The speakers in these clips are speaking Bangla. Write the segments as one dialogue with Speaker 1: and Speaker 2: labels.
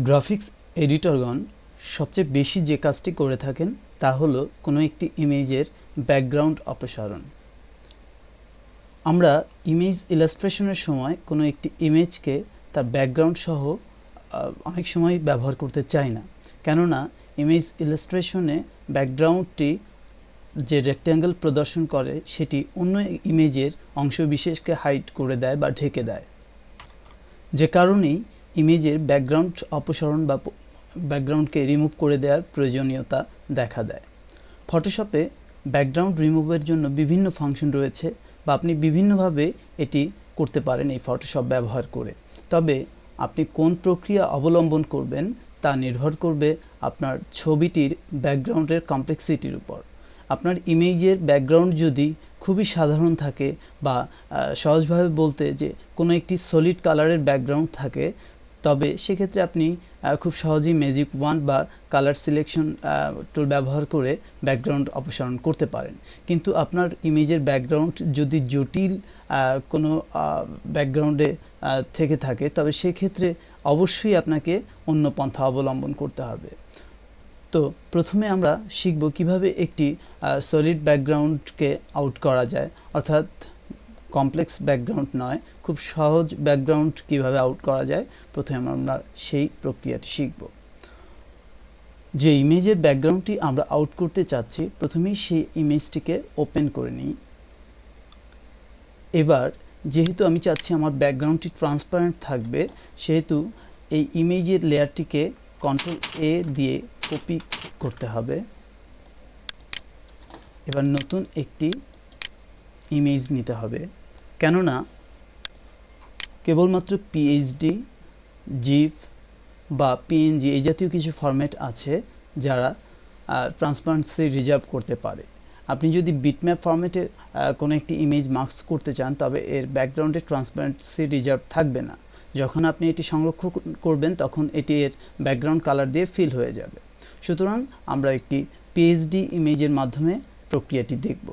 Speaker 1: গ্রাফিক্স এডিটরগণ সবচেয়ে বেশি যে কাজটি করে থাকেন তা হলো কোনো একটি ইমেজের ব্যাকগ্রাউন্ড অপসারণ। আমরা ইমেজ ইলাস্ট্রেশনের সময় কোনো একটি ইমেজকে তার ব্যাকগ্রাউন্ড সহ অনেক সময় ব্যবহার করতে চাই না, কেননা ইমেজ ইলাস্ট্রেশনে ব্যাকগ্রাউন্ডটি যে রেক্ট্যাঙ্গেল প্রদর্শন করে সেটি অন্য ইমেজের অংশবিশেষকে হাইড করে দেয় বা ঢেকে দেয়, যে কারণেই ইমেজের ব্যাকগ্রাউন্ড অপসারণ বা ব্যাকগ্রাউন্ডকে রিমুভ করে দেওয়ার প্রয়োজনীয়তা দেখা দেয়। ফটোশপে ব্যাকগ্রাউন্ড রিমুভের জন্য বিভিন্ন ফাংশন রয়েছে বা আপনি বিভিন্নভাবে এটি করতে পারেন এই ফটোশপ ব্যবহার করে। তবে আপনি কোন প্রক্রিয়া অবলম্বন করবেন তা নির্ভর করবে আপনার ছবিটির ব্যাকগ্রাউন্ডের কমপ্লেক্সিটির উপর। আপনার ইমেজের ব্যাকগ্রাউন্ড যদি খুবই সাধারণ থাকে বা সহজভাবে বলতে যে কোনো একটি সলিড কালারের ব্যাকগ্রাউন্ড থাকে, তবে সেক্ষেত্রে আপনি খুব সহজেই ম্যাজিক ওয়ান বা কালার সিলেকশন টুল ব্যবহার করে ব্যাকগ্রাউন্ড অপসারণ করতে পারেন। কিন্তু আপনার ইমেজের ব্যাকগ্রাউন্ড যদি জটিল কোনো ব্যাকগ্রাউন্ডে থেকে থাকে, তবে সেক্ষেত্রে অবশ্যই আপনাকে অন্য পন্থা অবলম্বন করতে হবে। তো প্রথমে আমরা শিখব কিভাবে একটি সলিড ব্যাকগ্রাউন্ডকে আউট করা যায়, অর্থাৎ কমপ্লেক্স ব্যাকগ্রাউন্ড নয়, খুব সহজ ব্যাকগ্রাউন্ড কিভাবে আউট করা যায়। প্রথমে আমরা সেই প্রক্রিয়াটি শিখব। যে ইমেজের ব্যাকগ্রাউন্ডটি আমরা আউট করতে চাচ্ছি, প্রথমেই সেই ইমেজটিকে ওপেন করে নিই। এবার যেহেতু আমি চাচ্ছি আমার ব্যাকগ্রাউন্ডটি ট্রান্সপারেন্ট থাকবে, সেহেতু এই ইমেজের লেয়ারটিকে কন্ট্রোল এ দিয়ে কপি করতে হবে। এবার নতুন একটি ইমেজ নিতে হবে, কেননা কেবলমাত্র পিএইচডি, জিপ বা পিএনজি এই জাতীয় কিছু ফরম্যাট আছে যারা ট্রান্সপারেন্সি রিজার্ভ করতে পারে। আপনি যদি বিটম্যাপ ফরম্যাটে কোনো একটি ইমেজ মাস্ক করতে চান, তবে এর ব্যাকগ্রাউন্ডে ট্রান্সপারেন্সি রিজার্ভ থাকবে না। যখন আপনি এটি সংরক্ষণ করবেন তখন এটি এর ব্যাকগ্রাউন্ড কালার দিয়ে ফিল হয়ে যাবে। সুতরাং আমরা একটি পিএইচডি ইমেজের মাধ্যমে প্রক্রিয়াটি দেখব।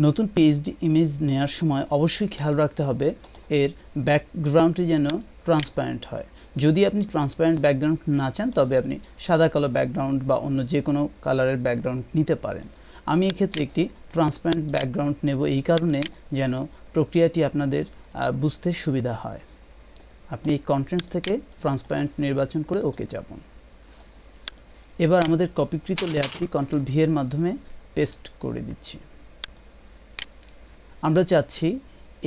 Speaker 1: নতুন পিএইচডি ইমেজ নেওয়ার সময় অবশ্যই খেয়াল রাখতে হবে এর ব্যাকগ্রাউন্ডটি যেন ট্রান্সপারেন্ট হয়। যদি আপনি ট্রান্সপারেন্ট ব্যাকগ্রাউন্ড না চান, তবে আপনি সাদা কালো ব্যাকগ্রাউন্ড বা অন্য যে কোনো কালারের ব্যাকগ্রাউন্ড নিতে পারেন। আমি এক্ষেত্রে একটি ট্রান্সপারেন্ট ব্যাকগ্রাউন্ড নেব এই কারণে যেন প্রক্রিয়াটি আপনাদের বুঝতে সুবিধা হয়। আপনি এই কন্ট্রাস্ট থেকে ট্রান্সপারেন্ট নির্বাচন করে ওকে চাপুন। এবার আমাদের কপিকৃত লেয়ারটি কন্ট্রোল ভি এর মাধ্যমে পেস্ট করে দিচ্ছি। আমরা চাচ্ছি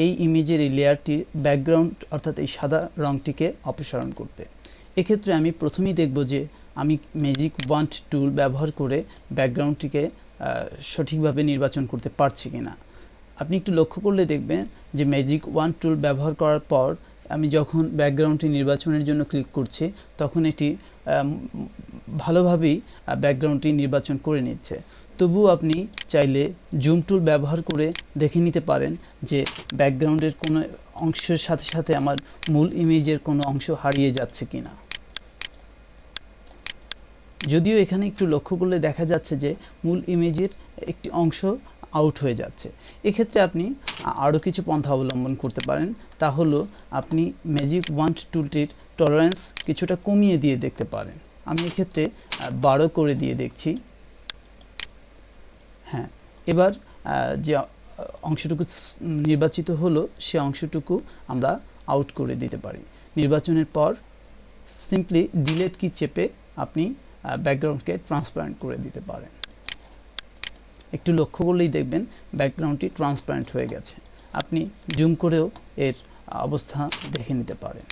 Speaker 1: এই ইমেজের এই লেয়ারটির ব্যাকগ্রাউন্ড অর্থাৎ এই সাদা রঙটিকে অপসারণ করতে। এক্ষেত্রে আমি প্রথমেই দেখব যে আমি ম্যাজিক ওয়ান্ড টুল ব্যবহার করে ব্যাকগ্রাউন্ডটিকে সঠিকভাবে নির্বাচন করতে পারছি কিনা। আপনি একটু লক্ষ্য করলে দেখবেন যে ম্যাজিক ওয়ান্ড টুল ব্যবহার করার পর আমি যখন ব্যাকগ্রাউন্ডটি নির্বাচনের জন্য ক্লিক করছি, তখন এটি ভালোভাবেই ব্যাকগ্রাউন্ডটি নির্বাচন করে নিচ্ছে। তবুও আপনি চাইলে জুম টুল ব্যবহার করে দেখে নিতে পারেন যে ব্যাকগ্রাউন্ডের কোনো অংশের সাথে সাথে আমার মূল ইমেজের কোনো অংশ হারিয়ে যাচ্ছে কিনা। যদিও এখানে একটু লক্ষ্য করলে দেখা যাচ্ছে যে মূল ইমেজের একটি অংশ আউট হয়ে যাচ্ছে। এক্ষেত্রে আপনি আরও কিছু পন্থা অবলম্বন করতে পারেন। তা হলো আপনি ম্যাজিক ওয়ান্ড টুলটির টলারেন্স কিছুটা কমিয়ে দিয়ে দেখতে পারেন। আমি এক্ষেত্রে 12 করে দিয়ে দেখছি। হ্যাঁ, এবার যে অংশটুকু নির্বাচিত হলো সে অংশটুকু আমরা আউট করে দিতে পারি। নির্বাচনের পর সিম্পলি ডিলিট কি চেপে আপনি ব্যাকগ্রাউন্ডকে ট্রান্সপারেন্ট করে দিতে পারেন। একটু লক্ষ্য করলেই দেখবেন ব্যাকগ্রাউন্ডটি ট্রান্সপারেন্ট হয়ে গেছে। আপনি জুম করেও এর অবস্থা দেখে নিতে পারেন।